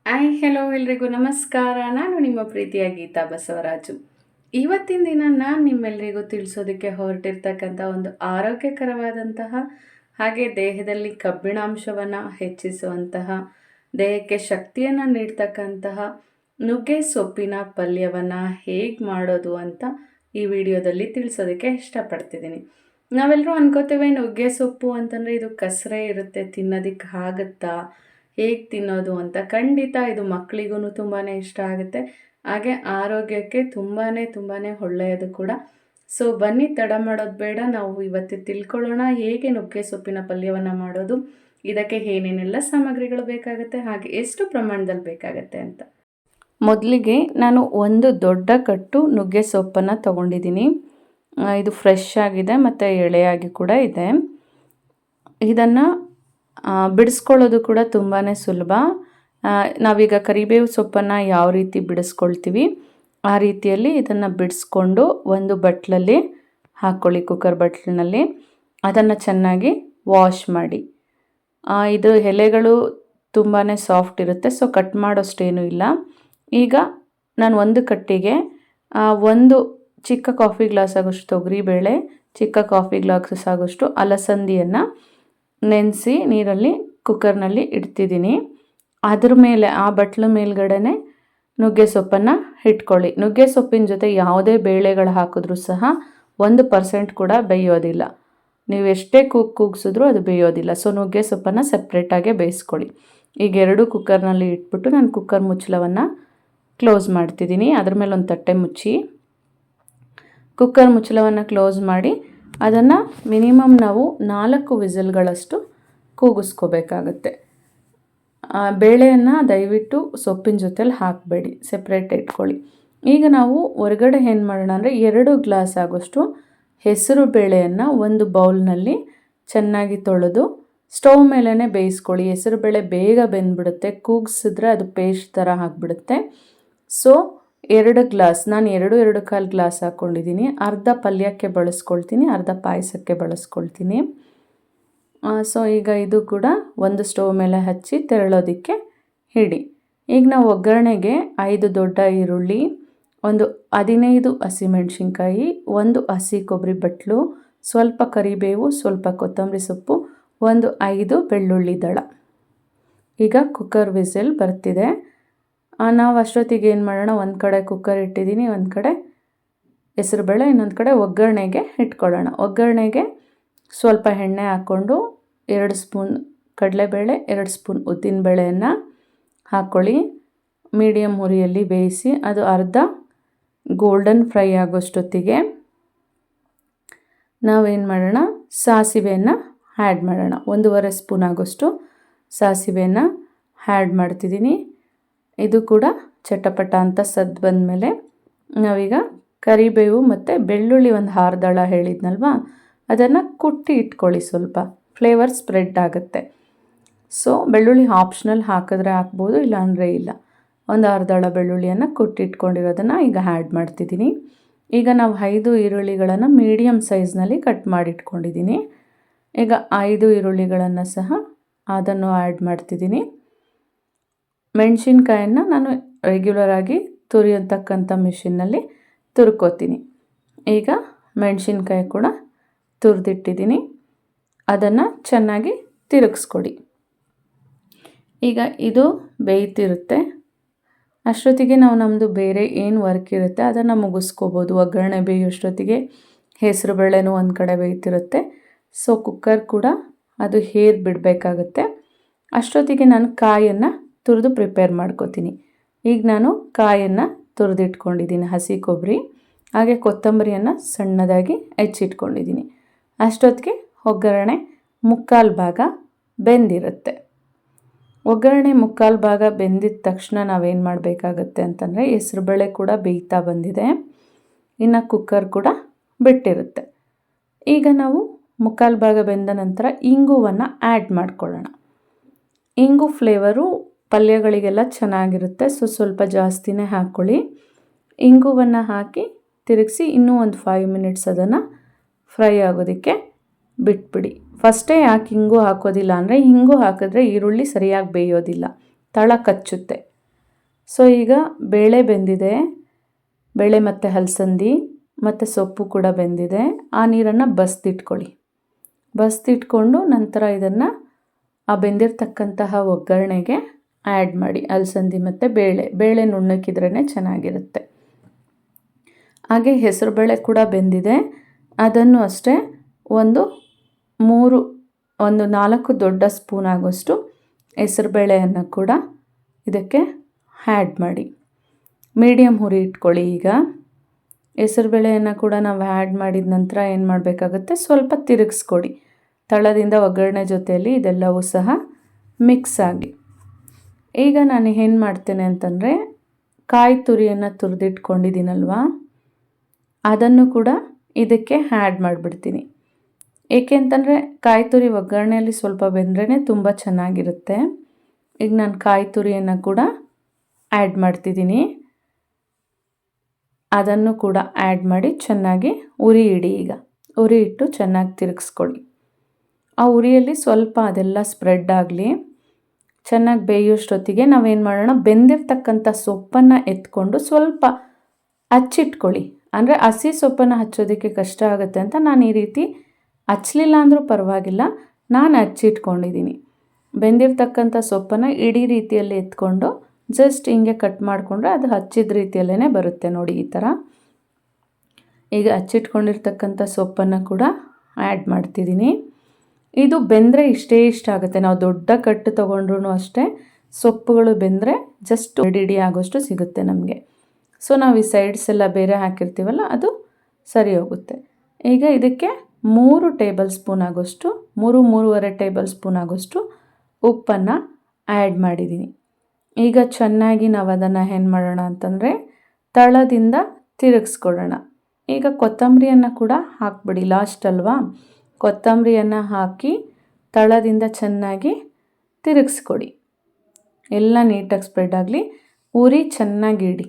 Hello ಎಲ್ರಿಗೂ ನಮಸ್ಕಾರ. ನಾನು ನಿಮ್ಮ ಪ್ರೀತಿಯ ಗೀತಾ ಬಸವರಾಜು. ಇವತ್ತಿನ ದಿನ ನಾನು ನಿಮ್ಮೆಲ್ಲರಿಗೂ ತಿಳಿಸೋದಕ್ಕೆ ಹೊರಟಿರ್ತಕ್ಕಂಥ ಒಂದು ಆರೋಗ್ಯಕರವಾದಂತಹ ಹಾಗೆ ದೇಹದಲ್ಲಿ ಕಬ್ಬಿಣಾಂಶವನ್ನು ಹೆಚ್ಚಿಸುವಂತಹ, ದೇಹಕ್ಕೆ ಶಕ್ತಿಯನ್ನು ನೀಡ್ತಕ್ಕಂತಹ ನುಗ್ಗೆ ಸೊಪ್ಪಿನ ಪಲ್ಯವನ್ನು ಹೇಗೆ ಮಾಡೋದು ಅಂತ ಈ ವಿಡಿಯೋದಲ್ಲಿ ತಿಳಿಸೋದಕ್ಕೆ ಇಷ್ಟಪಡ್ತಿದ್ದೀನಿ. ನಾವೆಲ್ಲರೂ ಅನ್ಕೋತೇವೆ ನುಗ್ಗೆ ಸೊಪ್ಪು ಅಂತಂದರೆ ಇದು ಕಸರೆ ಇರುತ್ತೆ, ತಿನ್ನೋದಕ್ಕೆ ಆಗುತ್ತಾ, ಹೇಗೆ ತಿನ್ನೋದು ಅಂತ. ಖಂಡಿತ ಇದು ಮಕ್ಕಳಿಗೂ ತುಂಬಾ ಇಷ್ಟ ಆಗುತ್ತೆ, ಹಾಗೆ ಆರೋಗ್ಯಕ್ಕೆ ತುಂಬಾ ಒಳ್ಳೆಯದು ಕೂಡ. ಸೊ ಬನ್ನಿ, ತಡ ಮಾಡೋದು ಬೇಡ, ನಾವು ಇವತ್ತು ತಿಳ್ಕೊಳ್ಳೋಣ ಹೇಗೆ ನುಗ್ಗೆ ಸೊಪ್ಪಿನ ಪಲ್ಯವನ್ನು ಮಾಡೋದು, ಇದಕ್ಕೆ ಏನೇನೆಲ್ಲ ಸಾಮಗ್ರಿಗಳು ಬೇಕಾಗುತ್ತೆ, ಹಾಗೆ ಎಷ್ಟು ಪ್ರಮಾಣದಲ್ಲಿ ಬೇಕಾಗುತ್ತೆ ಅಂತ. ಮೊದಲಿಗೆ ನಾನು ಒಂದು ದೊಡ್ಡ ಕಟ್ಟು ನುಗ್ಗೆ ಸೊಪ್ಪನ್ನು ತೊಗೊಂಡಿದ್ದೀನಿ. ಇದು ಫ್ರೆಶ್ ಆಗಿದೆ ಮತ್ತು ಎಳೆಯಾಗಿ ಕೂಡ ಇದೆ. ಇದನ್ನು ಬಿಡಿಸ್ಕೊಳ್ಳೋದು ಕೂಡ ತುಂಬಾ ಸುಲಭ. ನಾವೀಗ ಕರಿಬೇವು ಸೊಪ್ಪನ್ನು ಯಾವ ರೀತಿ ಬಿಡಿಸ್ಕೊಳ್ತೀವಿ ಆ ರೀತಿಯಲ್ಲಿ ಇದನ್ನು ಬಿಡಿಸ್ಕೊಂಡು ಒಂದು ಬಟ್ಲಲ್ಲಿ ಹಾಕ್ಕೊಳ್ಳಿ, ಕುಕ್ಕರ್ ಬಟ್ಲಿನಲ್ಲಿ. ಅದನ್ನು ಚೆನ್ನಾಗಿ ವಾಶ್ ಮಾಡಿ. ಇದು ಎಲೆಗಳು ತುಂಬಾ ಸಾಫ್ಟ್ ಇರುತ್ತೆ, ಸೊ ಕಟ್ ಮಾಡೋಷ್ಟೇನೂ ಇಲ್ಲ. ಈಗ ನಾನು ಒಂದು ಕಟ್ಟಿಗೆ ಒಂದು ಚಿಕ್ಕ ಕಾಫಿ ಗ್ಲಾಸ್ ಆಗೋಷ್ಟು ತೊಗರಿಬೇಳೆ, ಚಿಕ್ಕ ಕಾಫಿ ಗ್ಲಾಸ್ ಆಗೋಷ್ಟು ಅಲಸಂದಿಯನ್ನು ನೆನೆಸಿ ನೀರಲ್ಲಿ ಕುಕ್ಕರ್ನಲ್ಲಿ ಇಡ್ತಿದ್ದೀನಿ. ಅದ್ರ ಮೇಲೆ ಆ ಬಟ್ಲ ಮೇಲ್ಗಡೆ ನುಗ್ಗೆ ಸೊಪ್ಪನ್ನು ಇಟ್ಕೊಳ್ಳಿ. ನುಗ್ಗೆ ಸೊಪ್ಪಿನ ಜೊತೆ ಯಾವುದೇ ಬೇಳೆಗಳು ಹಾಕಿದ್ರೂ ಸಹ 1% ಕೂಡ ಬೇಯೋದಿಲ್ಲ. ನೀವು ಎಷ್ಟೇ ಕೂಗಿಸಿದ್ರೂ ಅದು ಬೇಯೋದಿಲ್ಲ. ಸೊ ನುಗ್ಗೆ ಸೊಪ್ಪನ್ನು ಸಪ್ರೇಟಾಗೆ ಬೇಯಿಸ್ಕೊಳ್ಳಿ. ಈಗ ಎರಡು ಕುಕ್ಕರ್ನಲ್ಲಿ ಇಟ್ಬಿಟ್ಟು ನಾನು ಕುಕ್ಕರ್ ಮುಚ್ಚಳವನ್ನು ಕ್ಲೋಸ್ ಮಾಡ್ತಿದ್ದೀನಿ. ಅದ್ರ ಮೇಲೆ ಒಂದು ತಟ್ಟೆ ಮುಚ್ಚಿ ಕುಕ್ಕರ್ ಮುಚ್ಚಳವನ್ನು ಕ್ಲೋಸ್ ಮಾಡಿ ಅದನ್ನು ಮಿನಿಮಮ್ ನಾವು 4 ವಿಸಿಲ್ಗಳಷ್ಟು ಕೂಗಿಸ್ಕೋಬೇಕಾಗತ್ತೆ. ಬೇಳೆಯನ್ನು ದಯವಿಟ್ಟು ಸೊಪ್ಪಿನ ಜೊತೆಲಿ ಹಾಕಬೇಡಿ, ಸೆಪ್ರೇಟ್ ಇಟ್ಕೊಳ್ಳಿ. ಈಗ ನಾವು ಹೊರಗಡೆ ಏನು ಮಾಡೋಣ ಅಂದರೆ 2 ಗ್ಲಾಸ್ ಆಗೋಷ್ಟು ಹೆಸರು ಬೇಳೆಯನ್ನು ಒಂದು ಬೌಲ್ನಲ್ಲಿ ಚೆನ್ನಾಗಿ ತೊಳೆದು ಸ್ಟವ್ ಮೇಲೇ ಬೇಯಿಸ್ಕೊಳ್ಳಿ. ಹೆಸರು ಬೇಳೆ ಬೇಗ ಬೆಂದ್ಬಿಡುತ್ತೆ, ಕೂಗಿಸಿದ್ರೆ ಅದು ಪೇಸ್ಟ್ ಥರ ಆಗಿಬಿಡುತ್ತೆ. ಸೊ 2 ಗ್ಲಾಸ್, ನಾನು 2.25 ಗ್ಲಾಸ್ ಹಾಕ್ಕೊಂಡಿದ್ದೀನಿ. ಅರ್ಧ ಪಲ್ಯಕ್ಕೆ ಬಳಸ್ಕೊಳ್ತೀನಿ, ಅರ್ಧ ಪಾಯಸಕ್ಕೆ ಬಳಸ್ಕೊಳ್ತೀನಿ. ಸೊ ಈಗ ಇದು ಕೂಡ ಒಂದು ಸ್ಟವ್ ಮೇಲೆ ಹಚ್ಚಿ ತೆರಳೋದಕ್ಕೆ ಇಡಿ. ಈಗ ನಾವು ಒಗ್ಗರಣೆಗೆ 5 ದೊಡ್ಡ ಈರುಳ್ಳಿ, ಒಂದು 15 ಹಸಿಮೆಣಸಿನ್ಕಾಯಿ, ಒಂದು ಹಸಿ ಕೊಬ್ಬರಿ ಬಟ್ಲು, ಸ್ವಲ್ಪ ಕರಿಬೇವು, ಸ್ವಲ್ಪ ಕೊತ್ತಂಬರಿ ಸೊಪ್ಪು, ಒಂದು 5 ಬೆಳ್ಳುಳ್ಳಿ ದಳ. ಈಗ ಕುಕ್ಕರ್ ವಿಸಿಲ್ ಬರ್ತಿದೆ. ನಾವು ಅಷ್ಟೊತ್ತಿಗೆ ಏನು ಮಾಡೋಣ, ಒಂದು ಕಡೆ ಕುಕ್ಕರ್ ಇಟ್ಟಿದ್ದೀನಿ, ಒಂದು ಕಡೆ ಹೆಸರುಬೇಳೆ, ಇನ್ನೊಂದು ಕಡೆ ಒಗ್ಗರಣೆಗೆ ಇಟ್ಕೊಳ್ಳೋಣ. ಒಗ್ಗರಣೆಗೆ ಸ್ವಲ್ಪ ಎಣ್ಣೆ ಹಾಕ್ಕೊಂಡು 2 ಸ್ಪೂನ್ ಕಡಲೆಬೇಳೆ, 2 ಸ್ಪೂನ್ ಉದ್ದಿನಬೇಳೆಯನ್ನು ಹಾಕ್ಕೊಳ್ಳಿ. ಮೀಡಿಯಮ್ ಉರಿಯಲ್ಲಿ ಬೇಯಿಸಿ ಅದು ಅರ್ಧ ಗೋಲ್ಡನ್ ಫ್ರೈ ಆಗೋಷ್ಟೊತ್ತಿಗೆ ನಾವೇನು ಮಾಡೋಣ, ಸಾಸಿವೆಯನ್ನು ಆ್ಯಡ್ ಮಾಡೋಣ. 1.5 ಸ್ಪೂನ್ ಆಗೋಷ್ಟು ಸಾಸಿವೆಯನ್ನು ಆ್ಯಡ್ ಮಾಡ್ತಿದ್ದೀನಿ. ಇದು ಕೂಡ ಚಟಪಟ ಅಂತ ಸದ್ದು ಬಂದಮೇಲೆ ನಾವೀಗ ಕರಿಬೇವು ಮತ್ತು ಬೆಳ್ಳುಳ್ಳಿ ಒಂದು 6 ದಳ ಹೇಳಿದ್ನಲ್ವ, ಅದನ್ನು ಕುಟ್ಟಿ ಇಟ್ಕೊಳ್ಳಿ. ಸ್ವಲ್ಪ ಫ್ಲೇವರ್ ಸ್ಪ್ರೆಡ್ ಆಗುತ್ತೆ. ಸೊ ಬೆಳ್ಳುಳ್ಳಿ ಆಪ್ಷನಲ್, ಹಾಕಿದ್ರೆ ಹಾಕ್ಬೋದು, ಇಲ್ಲಾಂದರೆ ಇಲ್ಲ. ಒಂದು 6 ದಳ ಬೆಳ್ಳುಳ್ಳಿಯನ್ನು ಕುಟ್ಟಿಟ್ಕೊಂಡಿರೋದನ್ನು ಈಗ ಆ್ಯಡ್ ಮಾಡ್ತಿದ್ದೀನಿ. ಈಗ ನಾವು 5 ಈರುಳ್ಳಿಗಳನ್ನು ಮೀಡಿಯಮ್ ಸೈಜ್ನಲ್ಲಿ ಕಟ್ ಮಾಡಿಟ್ಕೊಂಡಿದ್ದೀನಿ. ಈಗ 5 ಈರುಳ್ಳಿಗಳನ್ನು ಸಹ ಅದನ್ನು ಆ್ಯಡ್ ಮಾಡ್ತಿದ್ದೀನಿ. ಮೆಣಸಿನ್ಕಾಯನ್ನು ನಾನು ರೆಗ್ಯುಲರಾಗಿ ತುರಿಯತಕ್ಕಂಥ ಮಿಷಿನ್ನಲ್ಲಿ ತುರ್ಕೋತೀನಿ. ಈಗ ಮೆಣಸಿನ್ಕಾಯಿ ಕೂಡ ತುರಿದಿಟ್ಟಿದ್ದೀನಿ, ಅದನ್ನು ಚೆನ್ನಾಗಿ ತಿರುಗಿಸ್ಕೊಡಿ. ಈಗ ಇದು ಬೇಯ್ತಿರುತ್ತೆ. ಅಷ್ಟೊತ್ತಿಗೆ ನಾವು ನಮ್ಮದು ಬೇರೆ ಏನು ವರ್ಕ್ ಇರುತ್ತೆ ಅದನ್ನು ಮುಗಿಸ್ಕೋಬೋದು. ಒಗ್ಗರಣೆ ಬೇಯೋಷ್ಟೊತ್ತಿಗೆ ಹೆಸರುಬೇಳೆನೂ ಒಂದು ಕಡೆ ಬೇಯ್ತಿರುತ್ತೆ. ಸೊ ಕುಕ್ಕರ್ ಕೂಡ ಅದು ಹೇರ್ ಬಿಡಬೇಕಾಗುತ್ತೆ. ಅಷ್ಟೊತ್ತಿಗೆ ನಾನು ಕಾಯನ್ನು ತುರಿದು ಪ್ರಿಪೇರ್ ಮಾಡ್ಕೋತೀನಿ. ಈಗ ನಾನು ಕಾಯನ್ನು ತುರಿದಿಟ್ಕೊಂಡಿದ್ದೀನಿ, ಹಸಿ ಕೊಬ್ಬರಿ, ಹಾಗೆ ಕೊತ್ತಂಬರಿಯನ್ನು ಸಣ್ಣದಾಗಿ ಹೆಚ್ಚಿಟ್ಕೊಂಡಿದ್ದೀನಿ. ಅಷ್ಟೊತ್ತಿಗೆ ಒಗ್ಗರಣೆ 3/4 ಭಾಗ ಬೆಂದಿರುತ್ತೆ. ಒಗ್ಗರಣೆ 3/4 ಭಾಗ ಬೆಂದಿದ ತಕ್ಷಣ ನಾವೇನು ಮಾಡಬೇಕಾಗತ್ತೆ ಅಂತಂದರೆ, ಹೆಸರುಬೇಳೆ ಕೂಡ ಬೇಯ್ತಾ ಬಂದಿದೆ, ಇನ್ನು ಕುಕ್ಕರ್ ಕೂಡ ಬಿಟ್ಟಿರುತ್ತೆ. ಈಗ ನಾವು 3/4 ಭಾಗ ಬೆಂದ ನಂತರ ಇಂಗುವನ್ನು ಆ್ಯಡ್ ಮಾಡ್ಕೊಳ್ಳೋಣ. ಇಂಗು ಫ್ಲೇವರು ಪಲ್ಯಗಳಿಗೆಲ್ಲ ಚೆನ್ನಾಗಿರುತ್ತೆ, ಸೊ ಸ್ವಲ್ಪ ಜಾಸ್ತಿನೇ ಹಾಕ್ಕೊಳ್ಳಿ. ಇಂಗುವನ್ನು ಹಾಕಿ ತಿರುಗಿಸಿ ಇನ್ನೂ ಒಂದು 5 ಮಿನಿಟ್ಸ್ ಅದನ್ನು ಫ್ರೈ ಆಗೋದಕ್ಕೆ ಬಿಟ್ಬಿಡಿ. ಫಸ್ಟೇ ಯಾಕೆ ಇಂಗು ಹಾಕೋದಿಲ್ಲ ಅಂದರೆ, ಇಂಗು ಹಾಕಿದ್ರೆ ಈರುಳ್ಳಿ ಸರಿಯಾಗಿ ಬೇಯೋದಿಲ್ಲ, ತಳ ಕಚ್ಚುತ್ತೆ. ಸೊ ಈಗ ಬೇಳೆ ಬೆಂದಿದೆ, ಬೇಳೆ ಮತ್ತು ಹಲಸಂದಿ ಮತ್ತು ಸೊಪ್ಪು ಕೂಡ ಬೆಂದಿದೆ. ಆ ನೀರನ್ನು ಬಸ್ದಿಟ್ಕೊಂಡು ನಂತರ ಇದನ್ನು ಆ ಬೆಂದಿರ್ತಕ್ಕಂತಹ ಒಗ್ಗರಣೆಗೆ ಆ್ಯಡ್ ಮಾಡಿ. ಅಲಸಂದಿ ಮತ್ತು ಬೇಳೆ ನುಣ್ಣಕ್ಕಿದ್ರೇ ಚೆನ್ನಾಗಿರುತ್ತೆ. ಹಾಗೆ ಹೆಸರುಬೇಳೆ ಕೂಡ ಬೆಂದಿದೆ. ಅದನ್ನು ಅಷ್ಟೇ ಒಂದು 4 ದೊಡ್ಡ ಸ್ಪೂನ್ ಆಗೋಷ್ಟು ಹೆಸರುಬೇಳೆಯನ್ನು ಕೂಡ ಇದಕ್ಕೆ ಆ್ಯಡ್ ಮಾಡಿ. ಮೀಡಿಯಮ್ ಹುರಿ ಇಟ್ಕೊಳ್ಳಿ. ಈಗ ಹೆಸರುಬೇಳೆಯನ್ನು ಕೂಡ ನಾವು ಆ್ಯಡ್ ಮಾಡಿದ ನಂತರ ಏನು ಮಾಡಬೇಕಾಗುತ್ತೆ, ಸ್ವಲ್ಪ ತಿರುಗಿಸ್ಕೊಡಿ. ತಳದಿಂದ ಒಗ್ಗರಣೆ ಜೊತೆಯಲ್ಲಿ ಇದೆಲ್ಲವೂ ಸಹ ಮಿಕ್ಸ್ ಆಗಿ. ಈಗ ನಾನು ಏನು ಮಾಡ್ತೇನೆ ಅಂತಂದರೆ, ಕಾಯಿ ತುರಿಯನ್ನು ತುರಿದಿಟ್ಕೊಂಡಿದ್ದೀನಲ್ವ, ಅದನ್ನು ಕೂಡ ಇದಕ್ಕೆ ಆ್ಯಡ್ ಮಾಡಿಬಿಡ್ತೀನಿ. ಏಕೆ ಅಂತಂದರೆ ಕಾಯಿ ತುರಿ ಒಗ್ಗರಣೆಯಲ್ಲಿ ಸ್ವಲ್ಪ ಬೆಂದ್ರೇ ತುಂಬ ಚೆನ್ನಾಗಿರುತ್ತೆ. ಈಗ ನಾನು ಕಾಯಿ ತುರಿಯನ್ನು ಕೂಡ ಆ್ಯಡ್ ಮಾಡ್ತಿದ್ದೀನಿ. ಅದನ್ನು ಕೂಡ ಆ್ಯಡ್ ಮಾಡಿ ಚೆನ್ನಾಗಿ ಉರಿ ಇಡಿ. ಈಗ ಉರಿ ಇಟ್ಟು ಚೆನ್ನಾಗಿ ತಿರುಗಿಸ್ಕೊಳ್ಳಿ. ಆ ಉರಿಯಲ್ಲಿ ಸ್ವಲ್ಪ ಅದೆಲ್ಲ ಸ್ಪ್ರೆಡ್ ಆಗಲಿ. ಚೆನ್ನಾಗಿ ಬೇಯೋಷ್ಟೊತ್ತಿಗೆ ನಾವೇನು ಮಾಡೋಣ, ಬೆಂದಿರ್ತಕ್ಕಂಥ ಸೊಪ್ಪನ್ನು ಎತ್ಕೊಂಡು ಸ್ವಲ್ಪ ಹಚ್ಚಿಟ್ಕೊಳ್ಳಿ. ಅಂದರೆ ಹಸಿ ಸೊಪ್ಪನ್ನು ಹಚ್ಚೋದಕ್ಕೆ ಕಷ್ಟ ಆಗುತ್ತೆ ಅಂತ ನಾನು ಈ ರೀತಿ ಹಚ್ಚಲಿಲ್ಲ ಅಂದರೂ ಪರವಾಗಿಲ್ಲ, ನಾನು ಹಚ್ಚಿಟ್ಕೊಂಡಿದ್ದೀನಿ. ಬೆಂದಿರ್ತಕ್ಕಂಥ ಸೊಪ್ಪನ್ನು ಇಡೀ ರೀತಿಯಲ್ಲಿ ಎತ್ಕೊಂಡು ಜಸ್ಟ್ ಹಿಂಗೆ ಕಟ್ ಮಾಡಿಕೊಂಡ್ರೆ ಅದು ಹಚ್ಚಿದ ರೀತಿಯಲ್ಲೇ ಬರುತ್ತೆ ನೋಡಿ, ಈ ಥರ. ಈಗ ಹಚ್ಚಿಟ್ಕೊಂಡಿರ್ತಕ್ಕಂಥ ಸೊಪ್ಪನ್ನು ಕೂಡ ಆ್ಯಡ್ ಮಾಡ್ತಿದ್ದೀನಿ. ಇದು ಬೆಂದರೆ ಇಷ್ಟ ಆಗುತ್ತೆ. ನಾವು ದೊಡ್ಡ ಕಟ್ಟು ತೊಗೊಂಡ್ರೂ ಅಷ್ಟೇ, ಸೊಪ್ಪುಗಳು ಬೆಂದರೆ ಜಸ್ಟ್ ಇಡಿ ಆಗೋಷ್ಟು ಸಿಗುತ್ತೆ ನಮಗೆ. ಸೊ ನಾವು ಈ ಸೈಡ್ಸ್ ಎಲ್ಲ ಬೇರೆ ಹಾಕಿರ್ತೀವಲ್ಲ, ಅದು ಸರಿ ಹೋಗುತ್ತೆ. ಈಗ ಇದಕ್ಕೆ 3 ಟೇಬಲ್ ಸ್ಪೂನ್ ಆಗೋಷ್ಟು 3-3.5 ಟೇಬಲ್ ಸ್ಪೂನ್ ಆಗೋಷ್ಟು ಉಪ್ಪನ್ನು ಆ್ಯಡ್ ಮಾಡಿದ್ದೀನಿ. ಈಗ ಚೆನ್ನಾಗಿ ನಾವು ಅದನ್ನು ಏನು ಮಾಡೋಣ ಅಂತಂದರೆ ತಳದಿಂದ ತಿರುಗಿಸ್ಕೊಡೋಣ. ಈಗ ಕೊತ್ತಂಬರಿಯನ್ನು ಕೂಡ ಹಾಕ್ಬಿಡಿ, ಲಾಸ್ಟ್ ಅಲ್ವಾ. ಕೊತ್ತಂಬರಿಯನ್ನು ಹಾಕಿ ತಳದಿಂದ ಚೆನ್ನಾಗಿ ತಿರುಗಿಸ್ಕೊಡಿ. ಎಲ್ಲ ನೀಟಾಗಿ ಸ್ಪ್ರೆಡ್ ಆಗಲಿ. ಉರಿ ಚೆನ್ನಾಗಿ ಇಡಿ.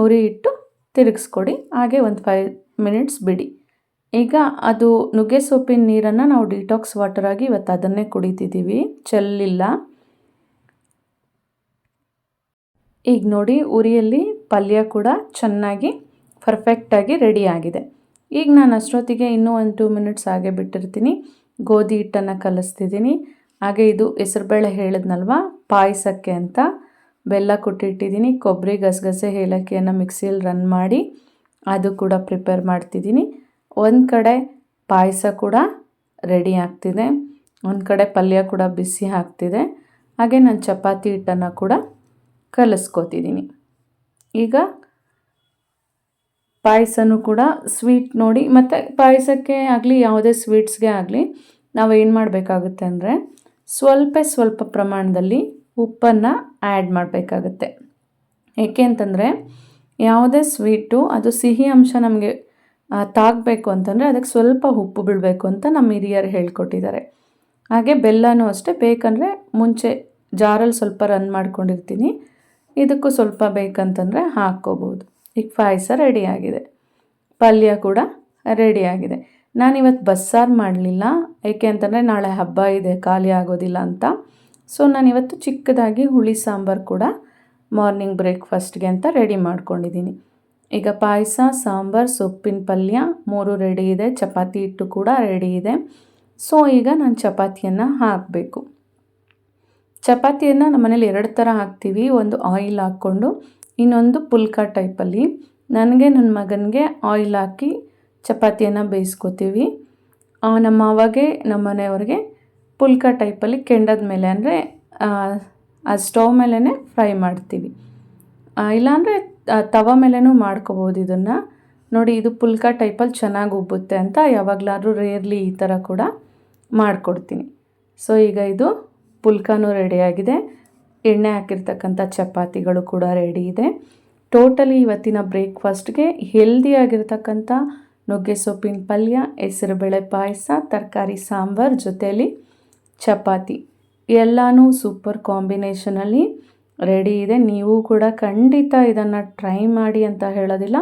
ಉರಿ ಇಟ್ಟು ತಿರುಗಿಸ್ಕೊಡಿ. ಹಾಗೆ ಒಂದು 5 ಮಿನಿಟ್ಸ್ ಬಿಡಿ. ಈಗ ಅದು ನುಗ್ಗೆ ಸೊಪ್ಪಿನ ನೀರನ್ನು ನಾವು ಡಿಟಾಕ್ಸ್ ವಾಟರ್ ಆಗಿ ಇವತ್ತು ಅದನ್ನೇ ಕುಡಿತಿದ್ದೀವಿ, ಚೆಲ್ಲಿಲ್ಲ. ಈಗ ನೋಡಿ, ಉರಿಯಲ್ಲಿ ಪಲ್ಯ ಕೂಡ ಚೆನ್ನಾಗಿ ಪರ್ಫೆಕ್ಟಾಗಿ ರೆಡಿ ಆಗಿದೆ. ಈಗ ನಾನು ಅಷ್ಟೊತ್ತಿಗೆ ಇನ್ನೂ ಒಂದು 2 ಮಿನಿಟ್ಸ್ ಹಾಗೆ ಬಿಟ್ಟಿರ್ತೀನಿ. ಗೋಧಿ ಹಿಟ್ಟನ್ನು ಕಲಿಸ್ತಿದ್ದೀನಿ. ಹಾಗೆ ಇದು ಹೆಸರುಬೇಳೆ ಹೇಳಿದ್ನಲ್ವ ಪಾಯಸಕ್ಕೆ ಅಂತ, ಬೆಲ್ಲ ಕೊಟ್ಟಿಟ್ಟಿದ್ದೀನಿ. ಕೊಬ್ಬರಿ, ಗಸಗಸೆ, ಏಲಕ್ಕಿಯನ್ನು ಮಿಕ್ಸಿಯಲ್ಲಿ ರನ್ ಮಾಡಿ ಅದು ಕೂಡ ಪ್ರಿಪೇರ್ ಮಾಡ್ತಿದ್ದೀನಿ. ಒಂದು ಕಡೆ ಪಾಯಸ ಕೂಡ ರೆಡಿ ಆಗ್ತಿದೆ, ಒಂದು ಕಡೆ ಪಲ್ಯ ಕೂಡ ಬಿಸಿ ಆಗ್ತಿದೆ. ಹಾಗೆ ನಾನು ಚಪಾತಿ ಹಿಟ್ಟನ್ನು ಕೂಡ ಕಲಿಸ್ಕೊತಿದ್ದೀನಿ. ಈಗ ಪಾಯಸನೂ ಕೂಡ ಸ್ವೀಟ್ ನೋಡಿ, ಮತ್ತು ಪಾಯಸಕ್ಕೆ ಆಗಲಿ ಯಾವುದೇ ಸ್ವೀಟ್ಸ್ಗೆ ಆಗಲಿ ನಾವೇನು ಮಾಡಬೇಕಾಗುತ್ತೆ ಅಂದರೆ ಸ್ವಲ್ಪ ಪ್ರಮಾಣದಲ್ಲಿ ಉಪ್ಪನ್ನು ಆ್ಯಡ್ ಮಾಡಬೇಕಾಗುತ್ತೆ. ಏಕೆ ಅಂತಂದರೆ ಯಾವುದೇ ಸ್ವೀಟು ಅದು ಸಿಹಿ ಅಂಶ ನಮಗೆ ತಾಗಬೇಕು ಅಂತಂದರೆ ಅದಕ್ಕೆ ಸ್ವಲ್ಪ ಉಪ್ಪು ಬಿಡಬೇಕು ಅಂತ ನಮ್ಮ ಹಿರಿಯರು ಹೇಳ್ಕೊಟ್ಟಿದ್ದಾರೆ. ಹಾಗೆ ಬೆಲ್ಲನೂ ಅಷ್ಟೇ, ಬೇಕಂದರೆ ಮುಂಚೆ ಜಾರಲ್ಲಿ ಸ್ವಲ್ಪ ರನ್ ಮಾಡ್ಕೊಂಡಿರ್ತೀನಿ, ಇದಕ್ಕೂ ಸ್ವಲ್ಪ ಬೇಕಂತಂದರೆ ಹಾಕ್ಕೋಬೋದು. ಈಗ ಪಾಯಸ ರೆಡಿಯಾಗಿದೆ, ಪಲ್ಯ ಕೂಡ ರೆಡಿಯಾಗಿದೆ. ನಾನಿವತ್ತು ಬಸ್ಸಾರು ಮಾಡಲಿಲ್ಲ, ಏಕೆ ಅಂತಂದರೆ ನಾಳೆ ಹಬ್ಬ ಇದೆ, ಖಾಲಿ ಆಗೋದಿಲ್ಲ ಅಂತ. ಸೊ ನಾನಿವತ್ತು ಚಿಕ್ಕದಾಗಿ ಹುಳಿ ಸಾಂಬಾರು ಕೂಡ ಮಾರ್ನಿಂಗ್ ಬ್ರೇಕ್ಫಾಸ್ಟ್ಗೆ ಅಂತ ರೆಡಿ ಮಾಡ್ಕೊಂಡಿದ್ದೀನಿ. ಈಗ ಪಾಯಸ, ಸಾಂಬಾರು, ಸೊಪ್ಪಿನ ಪಲ್ಯ 3 ರೆಡಿ ಇದೆ. ಚಪಾತಿ ಹಿಟ್ಟು ಕೂಡ ರೆಡಿ ಇದೆ. ಸೊ ಈಗ ನಾನು ಚಪಾತಿಯನ್ನು ಹಾಕಬೇಕು. ಚಪಾತಿಯನ್ನು ನಮ್ಮ ಮನೇಲಿ 2 ಥರ ಹಾಕ್ತೀವಿ. ಒಂದು ಆಯಿಲ್ ಹಾಕ್ಕೊಂಡು, ಇನ್ನೊಂದು ಪುಲ್ಕ ಟೈಪಲ್ಲಿ. ನನಗೆ ನನ್ನ ಮಗನಿಗೆ ಆಯಿಲ್ ಹಾಕಿ ಚಪಾತಿಯನ್ನು ಬೇಯಿಸ್ಕೊತೀವಿ. ನಮ್ಮ ಅವಾಗೆ ನಮ್ಮ ಮನೆಯವ್ರಿಗೆ ಪುಲ್ಕ ಟೈಪಲ್ಲಿ ಕೆಂಡದ ಮೇಲೆ, ಅಂದರೆ ಆ ಸ್ಟವ್ ಮೇಲೇ ಫ್ರೈ ಮಾಡ್ತೀವಿ. ಇಲ್ಲಾಂದರೆ ತವ ಮೇಲೂ ಮಾಡ್ಕೋಬೋದು ಇದನ್ನು. ನೋಡಿ, ಇದು ಪುಲ್ಕ ಟೈಪಲ್ಲಿ ಚೆನ್ನಾಗಿ ಉಬ್ಬುತ್ತೆ ಅಂತ ಯಾವಾಗಲಾದ್ರೂ ರೇರ್ಲಿ ಈ ಥರ ಕೂಡ ಮಾಡಿಕೊಡ್ತೀನಿ. ಸೊ ಈಗ ಇದು ಪುಲ್ಕನೂ ರೆಡಿಯಾಗಿದೆ, ಎಣ್ಣೆ ಹಾಕಿರ್ತಕ್ಕಂಥ ಚಪಾತಿಗಳು ಕೂಡ ರೆಡಿ ಇದೆ. ಟೋಟಲಿ ಇವತ್ತಿನ ಬ್ರೇಕ್ಫಾಸ್ಟ್ಗೆ ಹೆಲ್ದಿಯಾಗಿರ್ತಕ್ಕಂಥ ನುಗ್ಗೆ ಸೊಪ್ಪಿನ ಪಲ್ಯ, ಹೆಸರುಬೇಳೆ ಪಾಯಸ, ತರಕಾರಿ ಸಾಂಬಾರು ಜೊತೆಯಲ್ಲಿ ಚಪಾತಿ, ಎಲ್ಲನೂ ಸೂಪರ್ ಕಾಂಬಿನೇಷನಲ್ಲಿ ರೆಡಿ ಇದೆ. ನೀವು ಕೂಡ ಖಂಡಿತ ಇದನ್ನು ಟ್ರೈ ಮಾಡಿ ಅಂತ ಹೇಳೋದಿಲ್ಲ,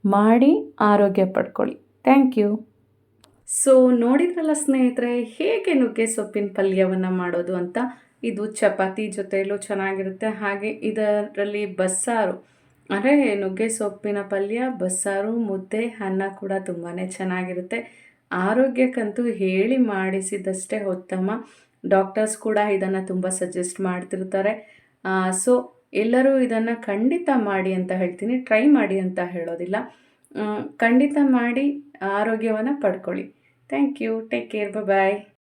ಮಾಡಿ ಆರೋಗ್ಯ ಪಡ್ಕೊಳ್ಳಿ. Thank you. ಸೊ ನೋಡಿದ್ರಲ್ಲ ಸ್ನೇಹಿತರೆ, ಹೇಗೆ ನುಗ್ಗೆ ಸೊಪ್ಪಿನ ಪಲ್ಯವನ್ನು ಮಾಡೋದು ಅಂತ. ಇದು ಚಪಾತಿ ಜೊತೆಯಲ್ಲೂ ಚೆನ್ನಾಗಿರುತ್ತೆ. ಹಾಗೆ ಇದರಲ್ಲಿ ಬಸ್ಸಾರು ಅಂದರೆ ನುಗ್ಗೆ ಸೊಪ್ಪಿನ ಪಲ್ಯ, ಬಸ್ಸಾರು, ಮುದ್ದೆ, ಅನ್ನ ಕೂಡ ತುಂಬಾ ಚೆನ್ನಾಗಿರುತ್ತೆ. ಆರೋಗ್ಯಕ್ಕಂತೂ ಹೇಳಿ ಮಾಡಿಸಿದಷ್ಟೇ ಉತ್ತಮ. ಡಾಕ್ಟರ್ಸ್ ಕೂಡ ಇದನ್ನು ತುಂಬ ಸಜೆಸ್ಟ್ ಮಾಡ್ತಿರ್ತಾರೆ. ಸೊ ಎಲ್ಲರೂ ಇದನ್ನು ಖಂಡಿತ ಮಾಡಿ ಅಂತ ಹೇಳ್ತೀನಿ. ಟ್ರೈ ಮಾಡಿ ಅಂತ ಹೇಳೋದಿಲ್ಲ. ಖಂಡಿತ ಮಾಡಿ ಆರೋಗ್ಯವನ್ನು ಪಡ್ಕೊಳ್ಳಿ. Thank you. Take care. Bye.